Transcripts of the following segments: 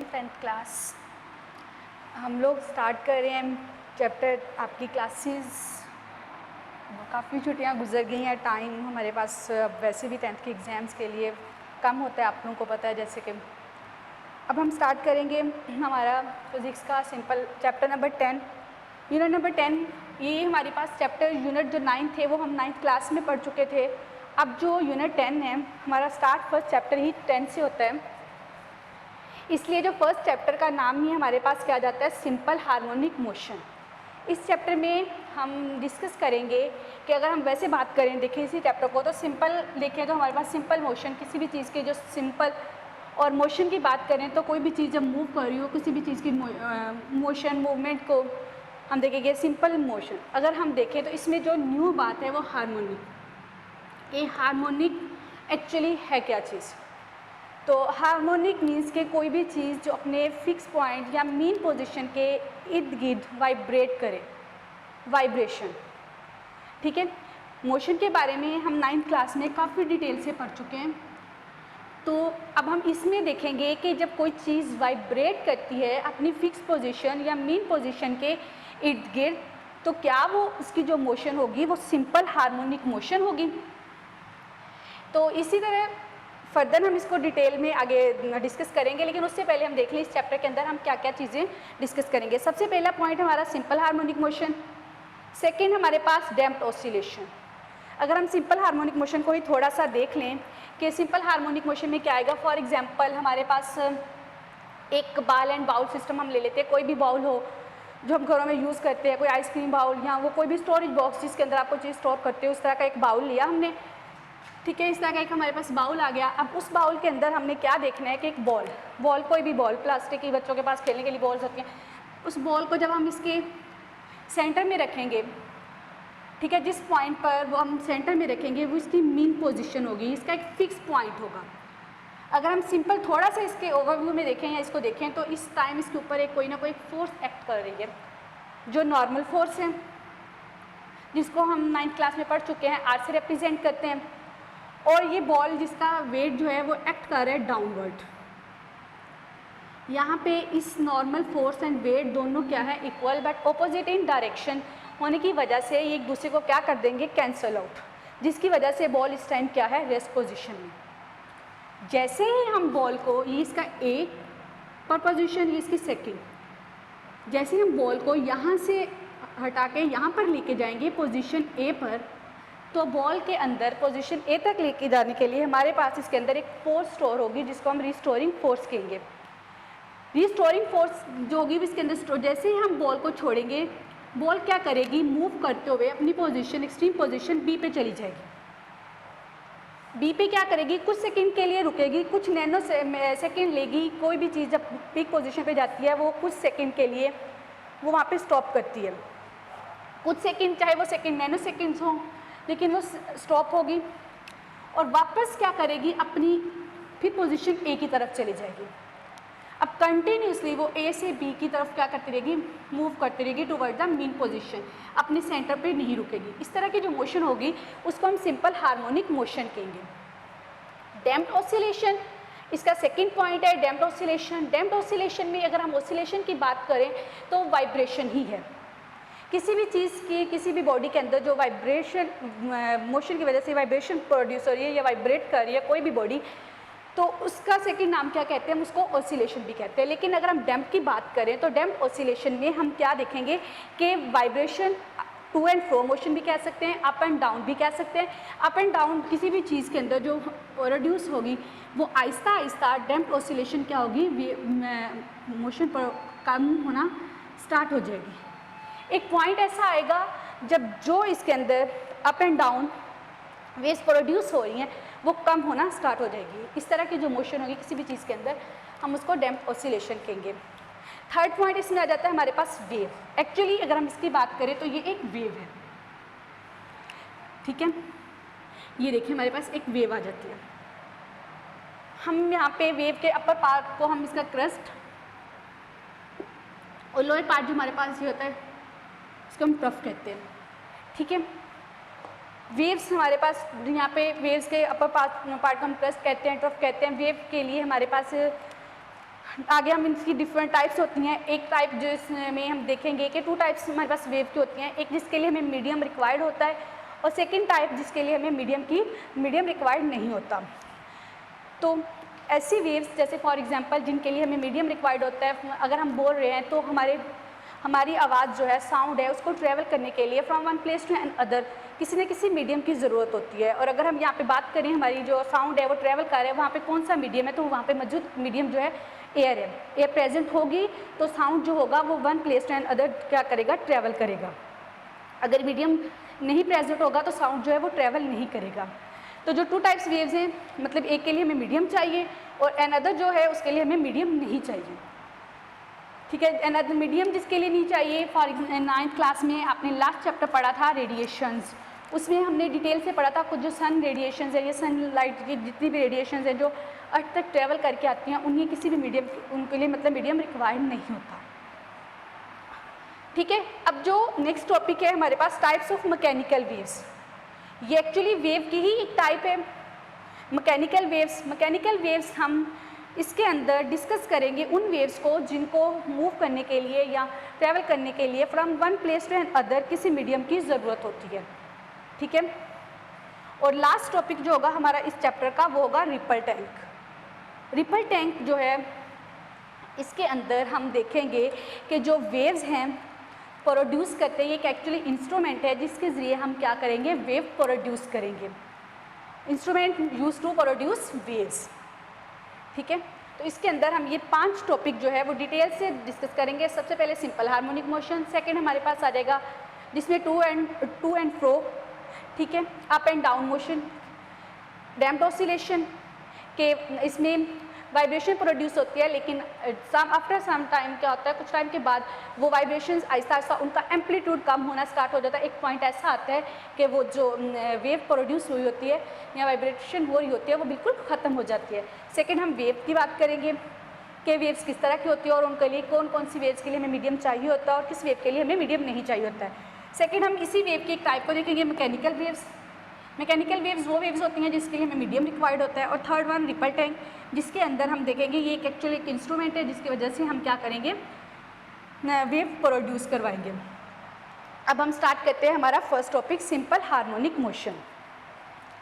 10th class. हम लोग start कर रहे हैं चैप्टर आपकी क्लासेस। काफ़ी छुट्टियां गुजर गई हैं, टाइम हमारे पास वैसे भी 10th के एग्ज़ाम्स के लिए कम होता है, आप लोगों को पता है। जैसे कि अब हम स्टार्ट करेंगे हमारा फिज़िक्स का simple chapter number 10, unit number 10। ये हमारे पास चैप्टर यूनिट जो 9 थे वो हम 9th क्लास में पढ़ चुके थे। अब जो यूनिट 10 है हमारा स्टार्ट फर्स्ट चैप्टर ही 10 से होता है, इसलिए जो फर्स्ट चैप्टर का नाम ही हमारे पास क्या जाता है, सिंपल हार्मोनिक मोशन। इस चैप्टर में हम डिस्कस करेंगे कि अगर हम वैसे बात करें, देखें इसी चैप्टर को, तो सिंपल देखें तो हमारे पास सिंपल मोशन, किसी भी चीज़ के जो सिंपल और मोशन की बात करें तो कोई भी चीज़ जब मूव कर रही हो, किसी भी चीज़ की मोशन मूवमेंट को हम देखेंगे सिंपल मोशन। अगर हम देखें तो इसमें जो न्यू बात है वो हार्मोनिक। ये हार्मोनिक एक्चुअली है क्या चीज़? तो हार्मोनिक मीन्स के कोई भी चीज़ जो अपने फिक्स पॉइंट या मीन पोजीशन के इर्द गिर्द वाइब्रेट करे, वाइब्रेशन। ठीक है, मोशन के बारे में हम 9th क्लास में काफ़ी डिटेल से पढ़ चुके हैं। तो अब हम इसमें देखेंगे कि जब कोई चीज़ वाइब्रेट करती है अपनी फिक्स पोजीशन या मीन पोजीशन के इर्द गिर्द, तो क्या वो उसकी जो मोशन होगी वो सिंपल हार्मोनिक मोशन होगी। तो इसी तरह फर्दर हम इसको डिटेल में आगे डिस्कस करेंगे, लेकिन उससे पहले हम देख लें इस चैप्टर के अंदर हम क्या क्या चीज़ें डिस्कस करेंगे। सबसे पहला पॉइंट हमारा सिंपल हार्मोनिक मोशन। सेकेंड हमारे पास डैम्प्ड ऑसिलेशन। अगर हम सिंपल हार्मोनिक मोशन को ही थोड़ा सा देख लें कि सिंपल हार्मोनिक मोशन में क्या आएगा। फॉर एग्जांपल हमारे पास एक बाल एंड बाउल सिस्टम हम ले लेते हैं, कोई भी बाउल हो जो हम घरों में यूज़ करते हैं, कोई आइसक्रीम बाउल या वो कोई भी स्टोरेज बॉक्स जिसके अंदर आपको चीज़ स्टोर करते हो, उस तरह का एक बाउल लिया हमने। ठीक है, इस तरह का एक हमारे पास बाउल आ गया। अब उस बाउल के अंदर हमने क्या देखना है कि एक बॉल कोई भी बॉल, प्लास्टिक की बच्चों के पास खेलने के लिए बॉल्स होती हैं, उस बॉल को जब हम इसके सेंटर में रखेंगे, ठीक है, जिस पॉइंट पर वो हम सेंटर में रखेंगे वो इसकी मीन पोजीशन होगी, इसका एक फिक्स पॉइंट होगा। अगर हम सिंपल थोड़ा सा इसके ओवरव्यू में देखें या इसको देखें तो इस टाइम इसके ऊपर एक कोई ना कोई फोर्स एक्ट कर रही है, जो नॉर्मल फोर्स है, जिसको हम 9th क्लास में पढ़ चुके हैं, आर से रिप्रेजेंट करते हैं। और ये बॉल जिसका वेट जो है वो एक्ट कर रहा है डाउनवर्ड। यहाँ पे इस नॉर्मल फोर्स एंड वेट दोनों क्या है, equal but opposite in direction होने की वजह से ये एक दूसरे को क्या कर देंगे, कैंसल आउट, जिसकी वजह से बॉल इस टाइम क्या है, रेस्ट पोजीशन में। जैसे ही हम बॉल को, ये इसका ए पर पोजीशन, ये इसकी सेकेंड, जैसे ही हम बॉल को यहाँ से हटा के यहाँ पर लेके जाएंगे पोजीशन ए पर, तो बॉल के अंदर पोजीशन ए तक लेके जाने के लिए हमारे पास इसके अंदर एक फोर्स स्टोर होगी जिसको हम रिस्टोरिंग फोर्स कहेंगे। रिस्टोरिंग फोर्स जो होगी इसके अंदर स्टोर, जैसे ही हम बॉल को छोड़ेंगे, बॉल क्या करेगी, मूव करते हुए अपनी पोजीशन, एक्सट्रीम पोजीशन बी पे चली जाएगी। बी पे क्या करेगी, कुछ सेकंड के लिए रुकेगी, कुछ नैनो सेकंड लेगी। कोई भी चीज़ जब पीक पोजीशन पे जाती है वो कुछ सेकंड के लिए वो वहाँ पे स्टॉप करती है, कुछ सेकंड, चाहे वो सेकंड नैनो सेकंड्स हों, लेकिन वो स्टॉप होगी और वापस क्या करेगी, अपनी फिर पोजीशन ए की तरफ चली जाएगी। अब कंटिन्यूसली वो ए से बी की तरफ क्या करती रहेगी, मूव करती रहेगी टुवर्ड द मीन पोजीशन, अपने सेंटर पे नहीं रुकेगी। इस तरह की जो मोशन होगी उसको हम सिंपल हार्मोनिक मोशन कहेंगे। डैम्प्ड ऑसिलेशन इसका सेकंड पॉइंट है, डैम्प्ड ऑसिलेशन। डैम्प्ड ऑसिलेशन में अगर हम ऑसिलेशन की बात करें तो वाइब्रेशन ही है। किसी भी चीज़ की, किसी भी बॉडी के अंदर जो वाइब्रेशन, मोशन की वजह से वाइब्रेशन प्रोड्यूस हो रही है या वाइब्रेट कर रही है कोई भी बॉडी, तो उसका सेकंड नाम क्या कहते हैं, हम उसको ऑसिलेशन भी कहते हैं। लेकिन अगर हम डैम्प की बात करें तो डैम्प ऑसिलेशन में हम क्या देखेंगे कि vibration to and fro motion भी कह सकते हैं, अप एंड डाउन भी कह सकते हैं। अप एंड डाउन किसी भी चीज़ के अंदर जो प्रोड्यूस होगी वो आहिस्ता आहिस्ता डैम्प ऑसिलेशन क्या होगी, मोशन पर कम होना स्टार्ट हो जाएगी। एक पॉइंट ऐसा आएगा जब जो इसके अंदर up and down waves produce हो रही हैं वो कम होना स्टार्ट हो जाएगी। इस तरह की जो मोशन होगी किसी भी चीज़ के अंदर हम उसको डैम्प ऑसिलेशन कहेंगे। थर्ड पॉइंट इसमें आ जाता है हमारे पास वेव। एक्चुअली अगर हम इसकी बात करें तो ये एक वेव है, ठीक है, ये देखिए हमारे पास एक वेव आ जाती है। हम यहाँ पे वेव के अपर पार्ट को हम इसका क्रस्ट और लोअर पार्ट जो हमारे पास ये होता है इसको हम ट्रफ कहते हैं, ठीक है। वेव्स हमारे पास यहाँ पे वेव्स के अपर पार्ट को हम क्रस्ट कहते हैं, ट्रफ कहते हैं। वेव के लिए हमारे पास आगे हम इनकी डिफरेंट टाइप्स होती हैं। एक टाइप जिसमें हम देखेंगे कि 2 टाइप्स हमारे पास वेव की होती हैं, एक जिसके लिए हमें मीडियम रिक्वायर्ड होता है और सेकंड टाइप जिसके लिए हमें मीडियम रिक्वायर्ड नहीं होता। तो ऐसी वेव्स जैसे फॉर एग्जांपल जिनके लिए हमें मीडियम रिक्वायर्ड होता है, अगर हम बोल रहे हैं तो हमारी आवाज़ जो है, साउंड है, उसको ट्रैवल करने के लिए from one place to another किसी न किसी मीडियम की ज़रूरत होती है। और अगर हम यहाँ पे बात करें हमारी जो साउंड है वो ट्रैवल कर रहा है, वहाँ पे कौन सा मीडियम है, तो वहाँ पे मौजूद मीडियम जो है एयर है। एयर प्रेजेंट होगी तो साउंड जो होगा वो one place to another क्या करेगा, ट्रैवल करेगा। अगर मीडियम नहीं प्रेजेंट होगा तो साउंड जो है वो ट्रैवल नहीं करेगा। तो जो 2 टाइप्स वेव्स हैं, मतलब एक के लिए हमें मीडियम चाहिए और एन अदर जो है उसके लिए हमें मीडियम नहीं चाहिए। ठीक है, एन अदर मीडियम जिसके लिए नहीं चाहिए, फॉर 9th क्लास में आपने लास्ट चैप्टर पढ़ा था रेडिएशंस, उसमें हमने डिटेल से पढ़ा था कुछ जो सन रेडिएशंस है, ये सनलाइट की जितनी भी रेडिएशंस हैं जो अर्थ तक ट्रैवल करके आती हैं, उन्हें किसी भी मीडियम, उनके लिए मतलब मीडियम रिक्वायर्ड नहीं होता। ठीक है, अब जो नेक्स्ट टॉपिक है हमारे पास टाइप्स ऑफ मैकेनिकल वेव्स। ये एक्चुअली वेव की ही एक टाइप है, मैकेनिकल वेव्स। मैकेनिकल वेव्स हम इसके अंदर डिस्कस करेंगे उन वेव्स को जिनको मूव करने के लिए या ट्रैवल करने के लिए from one place to another किसी मीडियम की ज़रूरत होती है। ठीक है, और लास्ट टॉपिक जो होगा हमारा इस चैप्टर का वो होगा रिपल टैंक। रिपल टैंक जो है इसके अंदर हम देखेंगे कि जो वेव्स हैं प्रोड्यूस करते हैं, ये एक एक्चुअली इंस्ट्रूमेंट है जिसके ज़रिए हम क्या करेंगे, वेव प्रोड्यूस करेंगे। Instrument use to produce waves. ठीक है, तो इसके अंदर हम ये 5 टॉपिक जो है वो डिटेल से डिस्कस करेंगे। सबसे पहले सिंपल हार्मोनिक मोशन, सेकंड हमारे पास आ जाएगा जिसमें टू एंड फ्रो, ठीक है, up and down motion, damped oscillation के इसमें वाइब्रेशन प्रोड्यूस होती है, लेकिन आफ्टर सम टाइम क्या होता है, कुछ टाइम के बाद वो वाइब्रेशंस आहिस्ता आहिस्ता उनका एम्पलीट्यूड कम होना स्टार्ट हो जाता है। एक पॉइंट ऐसा आता है कि वो जो वेव प्रोड्यूस हुई होती है या वाइब्रेशन हो रही होती है वो बिल्कुल ख़त्म हो जाती है। सेकेंड हम वेव की बात करेंगे कि वेव्स किस तरह की होती है और उनके लिए कौन कौन सी वेव्स के लिए हमें मीडियम चाहिए होता है और किस वेव के लिए हमें मीडियम नहीं चाहिए होता है। सेकेंड हम इसी वेव की एक टाइप को देखेंगे, मैकेनिकल वेव्स। मैकेनिकल वेव्स वो वेव्स होती हैं जिसके लिए हमें मीडियम रिक्वायर्ड होता है। और थर्ड वन रिपल टैंक, जिसके अंदर हम देखेंगे ये एक एक्चुअली एक इंस्ट्रूमेंट है जिसकी वजह से हम क्या करेंगे, वेव प्रोड्यूस करवाएंगे। अब हम स्टार्ट करते हैं हमारा first topic simple harmonic motion.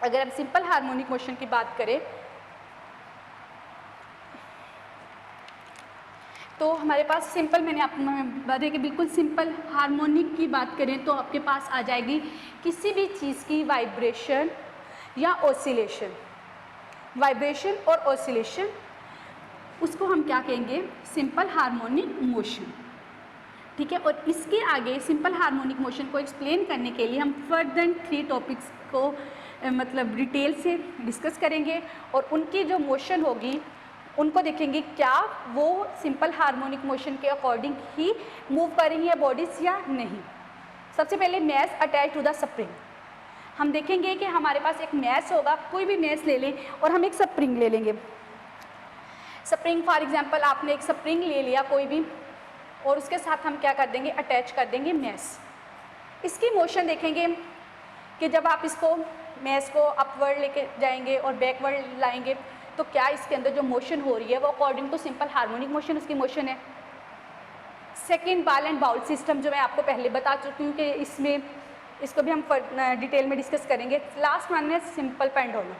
अगर हम सिंपल हार्मोनिक मोशन की बात करें तो हमारे पास सिंपल, मैंने आपको बताया कि बिल्कुल सिंपल हार्मोनिक की बात करें तो आपके पास आ जाएगी किसी भी चीज़ की वाइब्रेशन या ऑसिलेशन। वाइब्रेशन और ऑसिलेशन, उसको हम क्या कहेंगे, सिंपल हार्मोनिक मोशन। ठीक है, और इसके आगे सिंपल हार्मोनिक मोशन को एक्सप्लेन करने के लिए हम फर्दर 3 टॉपिक्स को मतलब डिटेल से डिस्कस करेंगे और उनकी जो मोशन होगी उनको देखेंगे क्या वो सिंपल हार्मोनिक मोशन के अकॉर्डिंग ही मूव कर रही है बॉडीज़ या नहीं। सबसे पहले mass attach to the spring. हम देखेंगे कि हमारे पास एक मैस होगा, कोई भी मैस ले लें और हम एक स्प्रिंग ले लेंगे। स्प्रिंग फॉर एग्जांपल आपने एक स्प्रिंग ले लिया कोई भी और उसके साथ हम क्या कर देंगे, अटैच कर देंगे मैस। इसकी मोशन देखेंगे कि जब आप इसको मैस को अपवर्ड लेके जाएंगे और बैकवर्ड लाएंगे तो क्या इसके अंदर जो मोशन हो रही है वो according to simple harmonic motion उसकी मोशन है। Second ball and bowl system जो मैं आपको पहले बता चुकी हूँ कि इसमें इसको भी हम डिटेल में डिस्कस करेंगे। लास्ट वन है सिंपल पेंडुलम।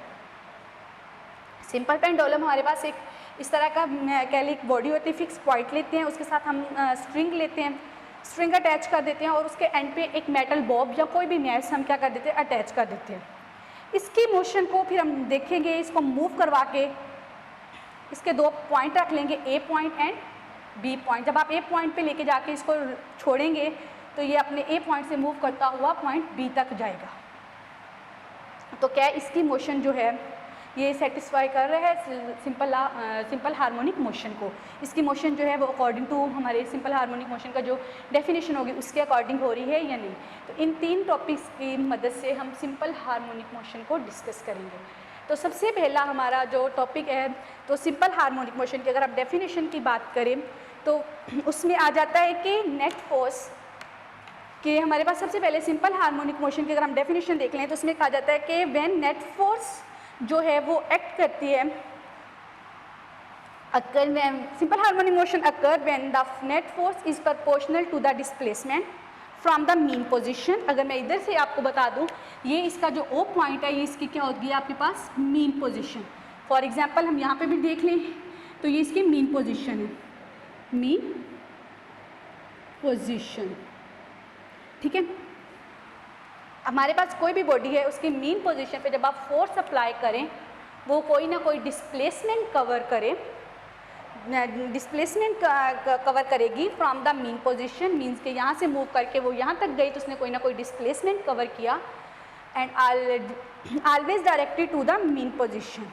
सिंपल पेंडुलम हमारे पास एक इस तरह का कैलिक बॉडी होती है, फिक्स पॉइंट लेते हैं, उसके साथ हम स्ट्रिंग लेते हैं, स्ट्रिंग अटैच कर देते हैं और उसके एंड पे एक मेटल बॉब या कोई भी मैस हम क्या कर देते हैं, अटैच कर देते हैं। इसकी मोशन को फिर हम देखेंगे, इसको मूव करवा के इसके 2 पॉइंट रख लेंगे, ए पॉइंट एंड बी पॉइंट। जब आप ए पॉइंट पे लेके जाके इसको छोड़ेंगे तो ये अपने ए पॉइंट से मूव करता हुआ पॉइंट बी तक जाएगा। तो क्या इसकी मोशन जो है ये सेटिस्फाई कर रहा है सिंपल हार्मोनिक मोशन को। इसकी मोशन जो है वो अकॉर्डिंग टू हमारे सिंपल हार्मोनिक मोशन का जो डेफिनेशन होगी उसके अकॉर्डिंग हो रही है या नहीं। तो इन 3 टॉपिक्स की मदद से हम सिंपल हार्मोनिक मोशन को डिस्कस करेंगे। तो सबसे पहला हमारा जो टॉपिक है तो सिंपल हार्मोनिक मोशन की अगर आप डेफिनेशन की बात करें तो उसमें आ जाता है कि नेट फोर्स कि हमारे पास सबसे पहले सिंपल हार्मोनिक मोशन की अगर हम डेफिनेशन देख लें तो उसमें कहा जाता है कि व्हेन नेट फोर्स जो है वो एक्ट करती है occur when simple harmonic motion occur when the net force is proportional to the displacement from the mean position. अगर मैं इधर से आपको बता दूं, ये इसका जो ओ पॉइंट है ये इसकी क्या होगी आपके पास मीन पोजीशन। फॉर एग्जांपल हम यहाँ पे भी देख लें तो ये इसकी मीन पोजीशन है, मीन पोजीशन। ठीक है, हमारे पास कोई भी बॉडी है उसकी मीन पोजीशन पे जब आप फोर्स अप्लाई करें वो कोई ना कोई डिस्प्लेसमेंट कवर करे, डिस्प्लेसमेंट कवर करेगी from the mean position. Means के यहाँ से मूव करके वो यहाँ तक गई तो उसने कोई ना कोई डिस्प्लेसमेंट कवर किया and always directed to the mean position.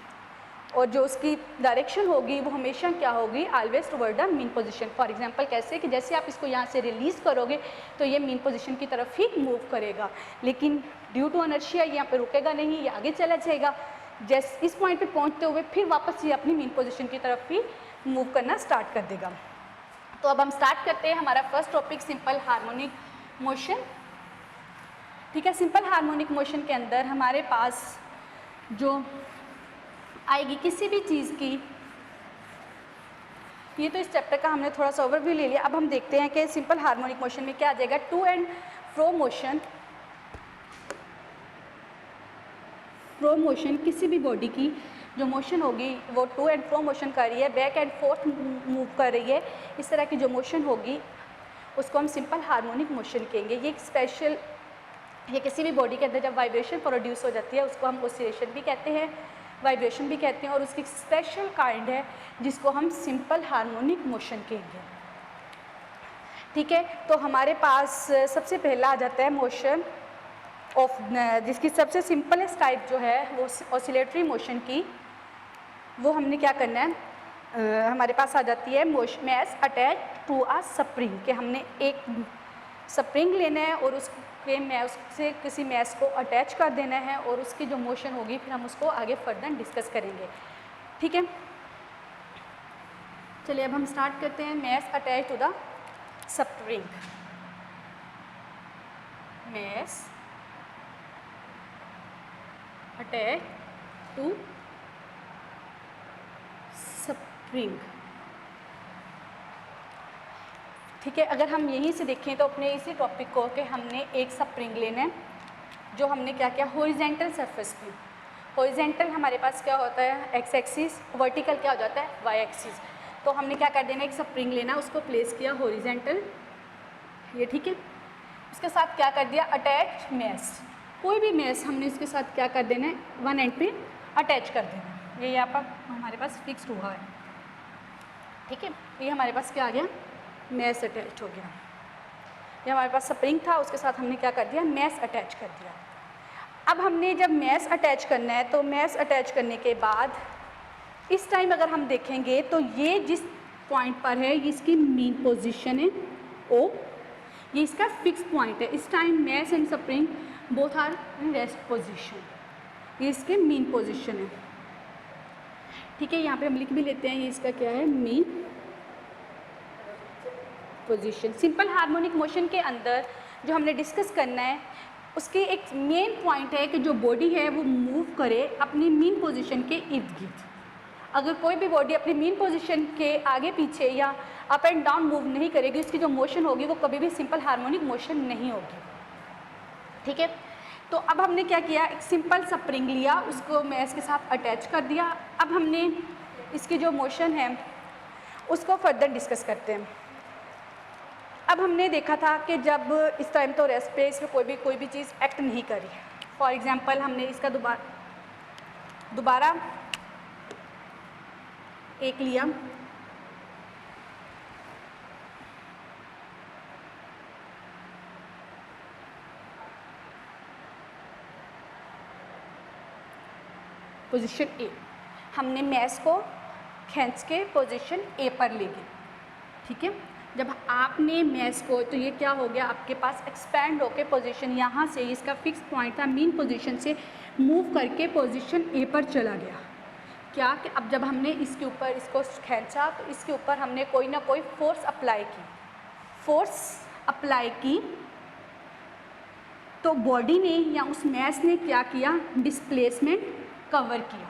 और जो उसकी डायरेक्शन होगी वो हमेशा क्या होगी, always toward the mean position. For example कैसे कि जैसे आप इसको यहाँ से रिलीज़ करोगे तो ये मीन पोजीशन की तरफ ही मूव करेगा, लेकिन ड्यू टू इनर्शिया यहाँ पे रुकेगा नहीं, ये आगे चला जाएगा। जैसे इस पॉइंट पे पहुँचते हुए फिर वापस ये अपनी मीन पोजीशन की तरफ ही मूव करना स्टार्ट कर देगा। तो अब हम स्टार्ट करते हैं हमारा first topic simple harmonic motion. ठीक है, सिंपल हार्मोनिक मोशन के अंदर हमारे पास जो आएगी किसी भी चीज़ की, ये तो इस चैप्टर का हमने थोड़ा सा ओवरव्यू ले लिया। अब हम देखते हैं कि सिंपल हार्मोनिक मोशन में क्या आ जाएगा। To and fro motion, fro motion किसी भी बॉडी की जो मोशन होगी वो टू एंड फ्रो मोशन कर रही है, बैक एंड फोर्थ मूव कर रही है, इस तरह की जो मोशन होगी उसको हम सिंपल हार्मोनिक मोशन कहेंगे। ये एक स्पेशल, ये किसी भी बॉडी के अंदर जब वाइब्रेशन प्रोड्यूस हो जाती है उसको हम ऑसिलेशन भी कहते हैं, वाइब्रेशन भी कहते हैं, और उसकी स्पेशल काइंड है जिसको हम सिंपल हार्मोनिक मोशन कहेंगे। ठीक है, तो हमारे पास सबसे पहला आ जाता है मोशन ऑफ, जिसकी सबसे सिंपलेस्ट टाइप जो है वो ऑसिलेटरी मोशन की, वो हमने क्या करना है, हमारे पास आ जाती है mass attach to a spring, कि हमने एक स्प्रिंग लेना है और उसके उससे किसी मैस को अटैच कर देना है और उसकी जो मोशन होगी फिर हम उसको आगे फर्दर डिस्कस करेंगे। ठीक है, चलिए अब हम स्टार्ट करते हैं। Mass attach to the spring, mass attach to spring. ठीक है, अगर हम यहीं से देखें तो अपने इसी टॉपिक को कि हमने एक स्प्रिंग लेना है जो हमने क्या किया, हॉरिजॉन्टल सरफेस पे, हॉरिजॉन्टल हमारे पास क्या होता है एक्स एक्सिस, वर्टिकल क्या हो जाता है वाई एक्सिस। तो हमने क्या कर देना, एक स्प्रिंग लेना, उसको प्लेस किया हॉरिजॉन्टल, ये ठीक है। उसके साथ क्या कर दिया, अटैच मैस, कोई भी मैस हमने इसके साथ क्या कर देना है, वन एंड पे अटैच कर देना। ये यहाँ पर हमारे पास फिक्स्ड हुआ है। ठीक है, ये हमारे पास क्या आ गया, मैस अटैच हो गया। ये हमारे पास स्प्रिंग था, उसके साथ हमने क्या कर दिया, मैस अटैच कर दिया। अब हमने जब मैस अटैच करना है तो मैस अटैच करने के बाद इस टाइम अगर हम देखेंगे तो ये जिस पॉइंट पर है ये इसकी मीन पोजीशन है ओ, ये इसका फिक्स पॉइंट है। इस time mass and spring both are in rest position, ये इसके मीन पोजीशन है। ठीक है, यहाँ पे हम लिख भी लेते हैं, ये इसका क्या है, mean position. Simple harmonic motion के अंदर जो हमने डिस्कस करना है उसकी एक मेन पॉइंट है कि जो बॉडी है वो मूव करे अपनी मीन पोजीशन के इर्द गिर्द। अगर कोई भी बॉडी अपनी मीन पोजीशन के आगे पीछे या अप एंड डाउन मूव नहीं करेगी, उसकी जो मोशन होगी वो कभी भी सिंपल हार्मोनिक मोशन नहीं होगी। ठीक है, तो अब हमने क्या किया, एक सिंपल स्प्रिंग लिया, उसको मैस के साथ अटैच कर दिया। अब हमने इसकी जो मोशन है उसको फर्दर डिस्कस करते हैं। अब हमने देखा था कि जब इस टाइम तो रेस्ट पे इसमें कोई भी चीज़ एक्ट नहीं करी। फॉर एग्जांपल हमने इसका दोबारा एक लिया, पोजीशन ए, हमने मैस को खींच के पोजीशन ए पर ले गए। ठीक है, जब आपने मैस को, तो ये क्या हो गया, आपके पास एक्सपैंड होके पोजीशन यहाँ से, इसका फिक्स पॉइंट था, मीन पोजीशन से मूव करके पोजीशन ए पर चला गया। क्या कि अब जब हमने इसके ऊपर इसको खींचा तो इसके ऊपर हमने कोई ना कोई फोर्स अप्लाई की, तो बॉडी ने या उस मैस ने क्या किया, डिस्प्लेसमेंट कवर किया,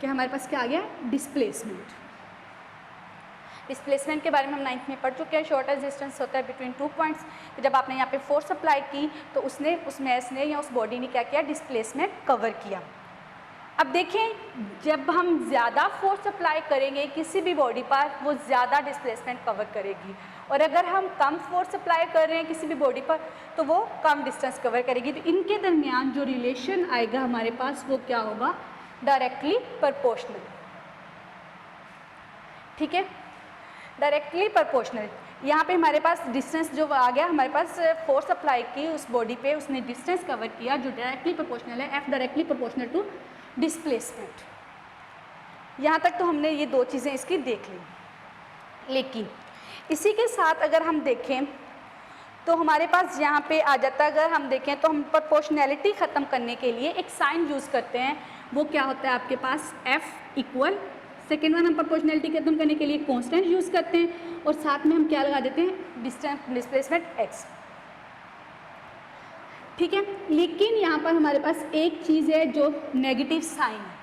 कि हमारे पास क्या आ गया, डिस्प्लेसमेंट। डिस्प्लेसमेंट के बारे में हम 9th में पढ़ चुके हैं। शॉर्टेस्ट डिस्टेंस होता है बिटवीन 2 पॉइंट्स। जब आपने यहाँ पे फोर्स अप्लाई की तो उसने उस मैस ने या उस बॉडी ने क्या किया, डिस्प्लेसमेंट कवर किया। अब देखें, जब हम ज़्यादा फोर्स अप्लाई करेंगे किसी भी बॉडी पर, वो ज़्यादा डिस्प्लेसमेंट कवर करेगी, और अगर हम कम फोर्स अप्लाई कर रहे हैं किसी भी बॉडी पर तो वो कम डिस्टेंस कवर करेगी। तो इनके दरमियान जो रिलेशन आएगा हमारे पास वो क्या होगा, डायरेक्टली प्रोपोर्शनल। ठीक है, डायरेक्टली प्रोपोर्शनल। यहाँ पे हमारे पास डिस्टेंस जो आ गया, हमारे पास फोर्स अप्लाई की उस बॉडी पे, उसने डिस्टेंस कवर किया जो डायरेक्टली प्रोपोर्शनल है, F directly proportional to displacement. यहाँ तक तो हमने ये दो चीज़ें इसकी देख ली। लेकिन इसी के साथ अगर हम देखें तो हमारे पास यहाँ पे आ जाता है, अगर हम देखें तो हम प्रोपोर्शनैलिटी ख़त्म करने के लिए एक साइन यूज़ करते हैं। वो क्या होता है आपके पास, F इक्वल, सेकेंड वन हम प्रोपोर्शनैलिटी खत्म करने के लिए कांस्टेंट यूज़ करते हैं, और साथ में हम क्या लगा देते हैं, डिस्प्लेसमेंट x। ठीक है, लेकिन यहाँ पर हमारे पास एक चीज़ है जो नेगेटिव साइन है।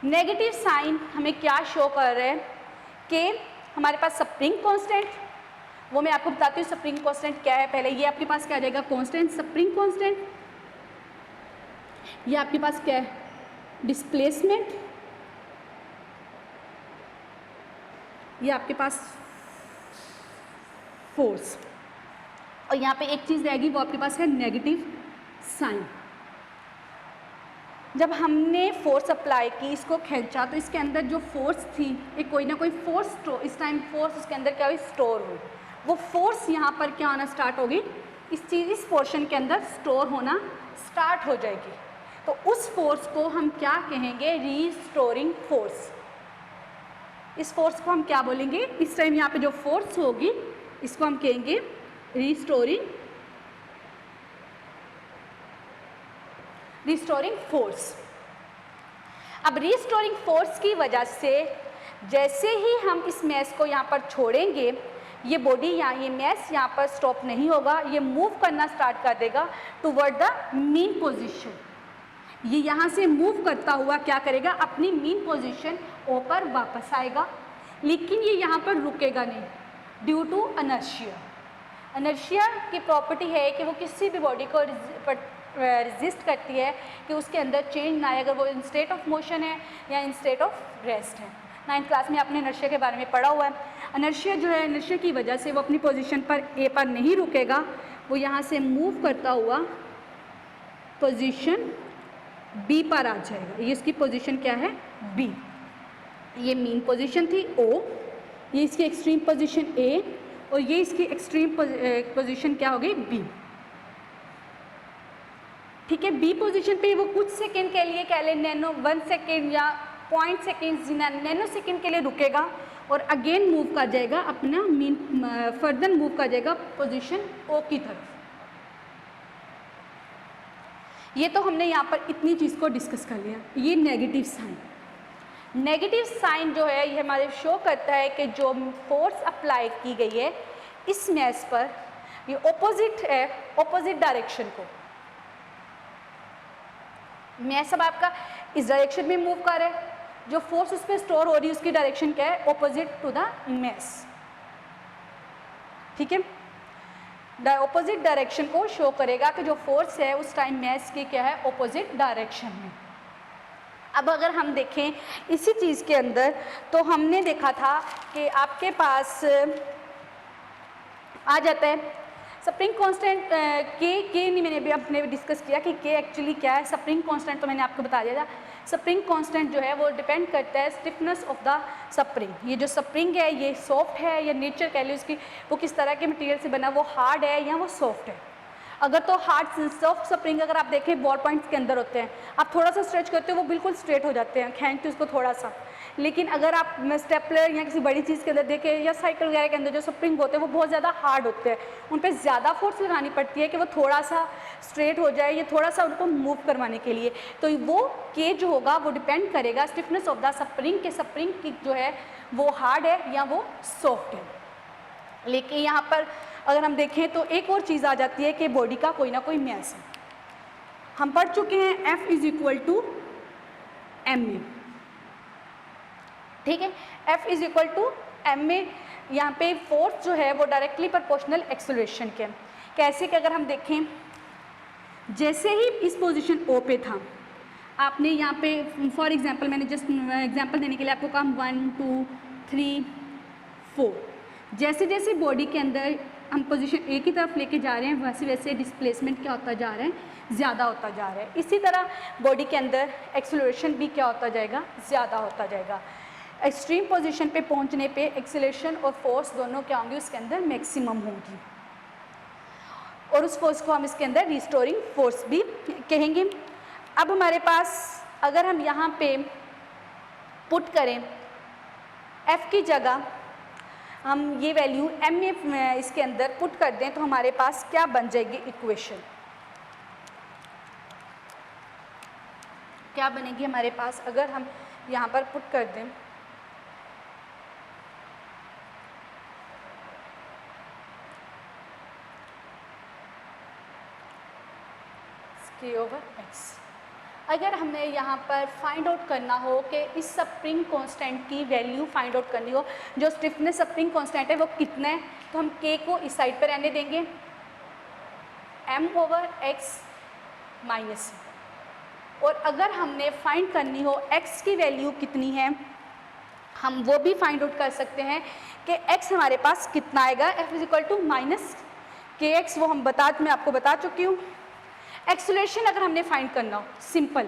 नेगेटिव साइन हमें क्या शो कर रहे हैं कि हमारे पास स्प्रिंग कांस्टेंट, वो मैं आपको बताती हूँ स्प्रिंग कांस्टेंट क्या है। पहले ये आपके पास क्या आ जाएगा, कांस्टेंट स्प्रिंग कांस्टेंट। ये आपके पास क्या है, डिस्प्लेसमेंट। ये आपके पास फोर्स, और यहाँ पे एक चीज़ रहेगी वो आपके पास है नेगेटिव साइन। जब हमने फोर्स अप्लाई की, इसको खींचा, तो इसके अंदर जो फोर्स थी, एक कोई ना कोई फोर्स, इस टाइम फोर्स उसके अंदर क्या हुई, स्टोर हुई। वो फोर्स यहाँ पर क्या होना स्टार्ट होगी, इस पोर्शन के अंदर स्टोर होना स्टार्ट हो जाएगी। तो उस फोर्स को हम क्या कहेंगे, रीस्टोरिंग फोर्स। इस फोर्स को हम क्या बोलेंगे, इस टाइम यहाँ पे जो फोर्स होगी इसको हम कहेंगे रिस्टोरिंग फोर्स। अब रिस्टोरिंग फोर्स की वजह से जैसे ही हम इस मैस को यहाँ पर छोड़ेंगे, ये बॉडी यहाँ, ये मैस यहाँ पर स्टॉप नहीं होगा, ये मूव करना स्टार्ट कर देगा टुवर्ड द मीन पोजीशन। ये यहाँ से मूव करता हुआ क्या करेगा, अपनी मीन पोजीशन ओ पर वापस आएगा, लेकिन ये यहाँ पर रुकेगा नहीं, ड्यू टू इनर्शिया। इनर्शिया की प्रॉपर्टी है कि वो किसी भी बॉडी को रेजिस्ट करती है कि उसके अंदर चेंज ना आए, अगर वो इन स्टेट ऑफ मोशन है या इन स्टेट ऑफ रेस्ट है। 9th क्लास में आपने इनर्शिया के बारे में पढ़ा हुआ है। इनर्शिया जो है, इनर्शिया की वजह से वो अपनी पोजीशन पर ए पर नहीं रुकेगा, वो यहाँ से मूव करता हुआ पोजीशन बी पर आ जाएगा। ये इसकी पोजीशन क्या है, बी। ये मीन पोजीशन थी ओ, ये इसकी एक्सट्रीम पोजीशन ए, और ये इसकी एक्सट्रीम पोजीशन क्या हो गई, बी। ठीक है, बी पोजीशन पे वो कुछ सेकेंड के लिए कह लें, 1 सेकेंड या 0.0 सेकेंड, नैनो सेकेंड के लिए रुकेगा, और अगेन मूव कर जाएगा अपना मीन, फर्दर मूव कर जाएगा पोजीशन ओ की तरफ। ये तो हमने यहाँ पर इतनी चीज़ को डिस्कस कर लिया। ये नेगेटिव साइन, नेगेटिव साइन जो है ये हमारे शो करता है कि जो फोर्स अप्लाई की गई है इस मैस पर, ये ऑपोजिट है, ऑपोजिट डायरेक्शन को। मैस अब आपका इस डायरेक्शन में मूव कर रहा है, जो फोर्स उस पर स्टोर हो रही है उसकी डायरेक्शन क्या है, ऑपोजिट टू द मैस। ठीक है, ऑपोजिट डायरेक्शन को शो करेगा कि जो फोर्स है उस टाइम मैस की क्या है, ऑपोजिट डायरेक्शन में। अब अगर हम देखें इसी चीज़ के अंदर, तो हमने देखा था कि आपके पास आ जाता है स्प्रिंग कांस्टेंट के नहीं, मैंने अभी अपने डिस्कस किया कि के एक्चुअली क्या है। स्प्रिंग कांस्टेंट तो मैंने आपको बता दिया था। स्प्रिंग कांस्टेंट जो है वो डिपेंड करता है स्टिफनेस ऑफ द स्प्रिंग। ये जो स्प्रिंग है ये सॉफ्ट है या नेचर कह लीजिए उसकी, वो किस तरह के मटेरियल से बना, वो हार्ड है या वो सॉफ्ट है। अगर तो हार्ड सॉफ्ट स्प्रिंग अगर आप देखें बॉल पॉइंट्स के अंदर होते हैं, आप थोड़ा सा स्ट्रेच करते हो वो बिल्कुल स्ट्रेट हो जाते हैं, खींचते उसको थोड़ा सा। लेकिन अगर आप स्टेपलर या किसी बड़ी चीज़ के अंदर देखें या साइकिल वगैरह के अंदर जो स्प्रिंग होते हैं वो बहुत ज़्यादा हार्ड होते हैं, उन पर ज़्यादा फोर्स लगानी पड़ती है कि वो थोड़ा सा स्ट्रेट हो जाए या थोड़ा सा उनको मूव करवाने के लिए। तो वो के जो होगा वो डिपेंड करेगा स्टिफनेस ऑफ द स्प्रिंग के, स्प्रिंग की जो है वो हार्ड है या वो सॉफ्ट है। लेकिन यहाँ पर अगर हम देखें तो एक और चीज़ आ जाती है कि बॉडी का कोई ना कोई मैस है। हम पढ़ चुके हैं F is equal to M A. ठीक है, F is equal to M में यहाँ पे फोर्स जो है वो डायरेक्टली प्रोपोर्शनल एक्सेलरेशन के। कैसे कि अगर हम देखें, जैसे ही इस पोजीशन O पे था, आपने यहाँ पे फॉर एग्जांपल, मैंने जस्ट एग्जांपल देने के लिए आपको कहा 1 2 3 4, जैसे जैसे बॉडी के अंदर हम पोजीशन A की तरफ लेके जा रहे हैं वैसे वैसे डिस्प्लेसमेंट क्या होता जा रहा है, ज़्यादा होता जा रहा है। इसी तरह बॉडी के अंदर एक्सेलरेशन भी क्या होता जाएगा, ज़्यादा होता जाएगा। एक्सट्रीम पोजीशन पे पहुंचने पे एक्सेलरेशन और फोर्स दोनों क्या होंगी, उसके अंदर मैक्सिमम होंगी, और उस फोर्स को हम इसके अंदर रिस्टोरिंग फोर्स भी कहेंगे। अब हमारे पास अगर हम यहाँ पे पुट करें F की जगह हम ये वैल्यू M में इसके अंदर पुट कर दें तो हमारे पास क्या बन जाएगी इक्वेशन, क्या बनेगी हमारे पास अगर हम यहाँ पर पुट कर दें K/X। अगर हमें यहाँ पर फाइंड आउट करना हो कि इस स्प्रिंग कांस्टेंट की वैल्यू फाइंड आउट करनी हो, जो स्टिफनेस स्प्रिंग कांस्टेंट है वो कितना है, तो हम K को इस साइड पर रहने देंगे M/X माइनस। और अगर हमने फाइंड करनी हो X की वैल्यू कितनी है, हम वो भी फाइंड आउट कर सकते हैं कि X हमारे पास कितना आएगा, F is equal to minus KX, वो मैं आपको बता चुकी हूँ। एक्सेलरेशन अगर हमने फाइंड करना हो सिंपल,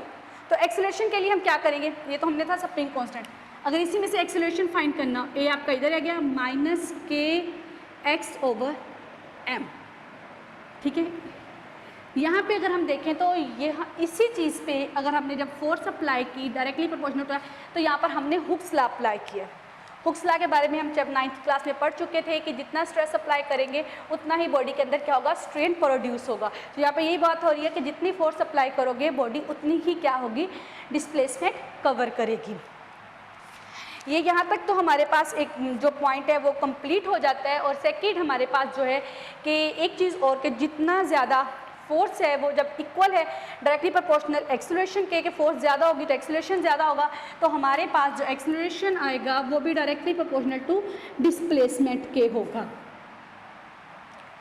तो एक्सेलरेशन के लिए हम क्या करेंगे, ये तो हमने था स्प्रिंग कांस्टेंट, अगर इसी में से एक्सेलरेशन फाइंड करना हो, ए आपका इधर आ गया माइनस KX/M, ठीक है। यहाँ पे अगर हम देखें तो ये इसी चीज़ पे अगर हमने जब फोर्स अप्लाई की डायरेक्टली प्रोपोर्शनल होता है, तो यहाँ पर हमने हुक्स लॉ अप्लाई किया। हुक्स लॉ के बारे में हम जब 9th क्लास में पढ़ चुके थे कि जितना स्ट्रेस अप्लाई करेंगे उतना ही बॉडी के अंदर क्या होगा, स्ट्रेन प्रोड्यूस होगा। तो यहाँ पे यही बात हो रही है कि जितनी फोर्स अप्लाई करोगे बॉडी उतनी ही क्या होगी, डिस्प्लेसमेंट कवर करेगी। ये यहाँ तक तो हमारे पास एक जो पॉइंट है वो कंप्लीट हो जाता है। और सेकेंड हमारे पास जो है कि एक चीज़ और कि जितना ज़्यादा फोर्स है वो जब इक्वल है डायरेक्टली प्रोपोर्शनल एक्सेलरेशन के फोर्स ज़्यादा होगी तो एक्सेलरेशन ज़्यादा होगा, तो हमारे पास जो एक्सेलरेशन आएगा वो भी डायरेक्टली प्रोपोर्शनल टू डिस्प्लेसमेंट के होगा।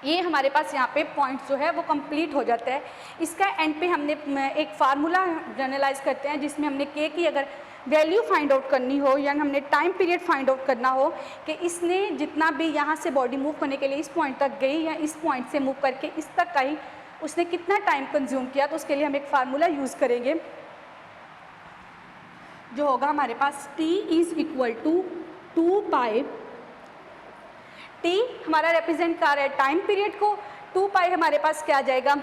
ये हमारे पास यहाँ पे पॉइंट जो है वो कंप्लीट हो जाता है। इसका एंड पे हमने एक फार्मूला जनरलाइज करते हैं जिसमें हमने के की अगर वैल्यू फाइंड आउट करनी हो या हमने टाइम पीरियड फाइंड आउट करना हो कि इसने जितना भी यहाँ से बॉडी मूव करने के लिए इस पॉइंट तक गई या इस पॉइंट से मूव करके इस तक आई, उसने कितना टाइम कंज्यूम किया, तो उसके लिए हम एक फार्मूला यूज़ करेंगे जो होगा हमारे पास T इज़ इक्वल टू 2 पाई, T हमारा रिप्रेजेंट कर रहा है टाइम पीरियड को, 2 पाई हमारे पास क्या आ जाएगा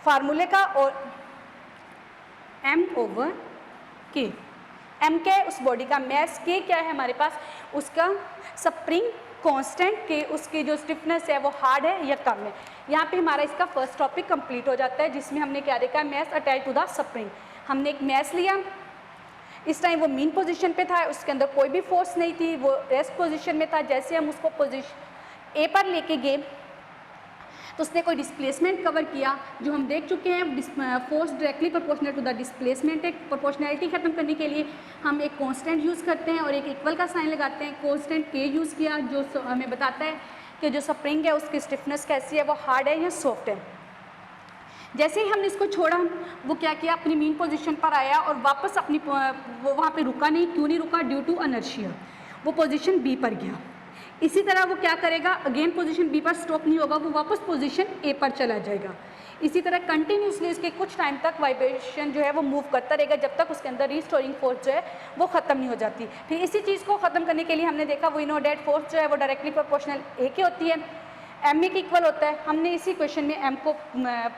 फार्मूले का, और M/K। M क्या है, उस बॉडी का मैस, K क्या है हमारे पास उसका स्प्रिंग कांस्टेंट, के उसकी जो स्टिफनेस है वो हार्ड है या कम है। यहाँ पे हमारा इसका फर्स्ट टॉपिक कंप्लीट हो जाता है जिसमें हमने क्या देखा, mass attach to the spring. हमने एक मैस लिया, इस टाइम वो मीन पोजीशन पे था, उसके अंदर कोई भी फोर्स नहीं थी, वो रेस्ट पोजीशन में था। जैसे हम उसको पोजीशन ए पर लेके गए तो उसने कोई डिस्प्लेसमेंट कवर किया, जो हम देख चुके हैं force directly proportional to the displacement. एक प्रोपोर्शनैलिटी खत्म करने के लिए हम एक कांस्टेंट यूज़ करते हैं और एक इक्वल का साइन लगाते हैं। कांस्टेंट के यूज़ किया जो हमें बताता है कि जो स्प्रिंग है उसकी स्टिफनेस कैसी है, वो हार्ड है या सॉफ्ट है। जैसे ही हमने इसको छोड़ा, वो क्या किया, अपनी मीन पोजीशन पर आया और वापस अपनी वो वहाँ पे रुका नहीं। क्यों नहीं रुका, ड्यू टू इनर्शिया, वो पोजीशन बी पर गया। इसी तरह वो क्या करेगा, अगेन पोजीशन बी पर स्टॉप नहीं होगा, वो वापस पोजीशन ए पर चला जाएगा। इसी तरह कंटिन्यूसली इसके कुछ टाइम तक वाइब्रेशन जो है वो मूव करता रहेगा जब तक उसके अंदर रिस्टोरिंग फोर्स जो है वो ख़त्म नहीं हो जाती। फिर इसी चीज़ को ख़त्म करने के लिए हमने देखा वी नो डेट फोर्स जो है वो डायरेक्टली प्रोपोर्शनल ए की होती है, एम ए की इक्वल होता है। हमने इसी क्वेश्चन में एम को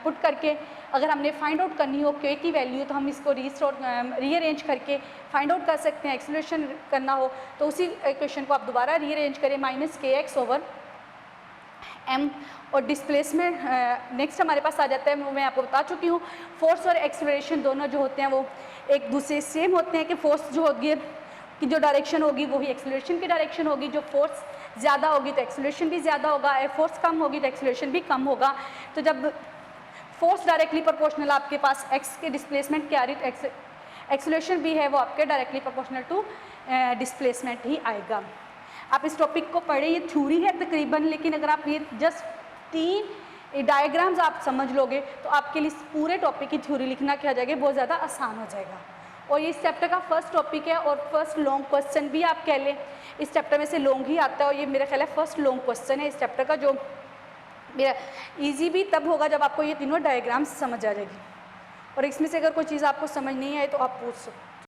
पुट करके अगर हमने फाइंड आउट करनी हो के की वैल्यू तो हम इसको रीअरेंज करके फाइंड आउट कर सकते हैं। एक्सेलरेशन करना हो तो उसी इक्वेशन को आप दोबारा रीअरेंज करें, -kx/m। और डिस्प्लेसमेंट नेक्स्ट हमारे पास आ जाता है, वो मैं आपको बता चुकी हूँ। फोर्स और एक्सेलरेशन दोनों जो होते हैं वो एक दूसरे सेम होते हैं कि फोर्स जो होगी कि जो डायरेक्शन होगी वही एक्सेलरेशन की डायरेक्शन होगी। जो फोर्स ज़्यादा होगी तो एक्सेलरेशन भी ज़्यादा होगा, फोर्स कम होगी तो एक्सेलरेशन भी कम होगा। तो जब फोर्स डायरेक्टली प्रोपोर्शनल आपके पास एक्स के डिस्प्लेसमेंट के आ रही तो एक्सेलरेशन भी है वो आपके डायरेक्टली प्रोपोर्शनल टू डिस्प्लेसमेंट ही आएगा। आप इस टॉपिक को पढ़े, ये थ्योरी है तकरीबन, लेकिन अगर आप ये जस्ट 3 डायग्राम्स आप समझ लोगे तो आपके लिए पूरे टॉपिक की थ्योरी लिखना क्या हो जाएगा, बहुत ज़्यादा आसान हो जाएगा। और ये इस चैप्टर का फर्स्ट टॉपिक है और फर्स्ट लॉन्ग क्वेश्चन भी आप कह लें, इस चैप्टर में से लॉन्ग ही आता है और ये मेरा ख्याल है फर्स्ट लॉन्ग क्वेश्चन है इस चैप्टर का, जो मेरा ईजी भी तब होगा जब आपको ये तीनों डायग्राम्स समझ आ जाएगी। और इसमें से अगर कोई चीज़ आपको समझ नहीं आए तो आप पूछ सकते।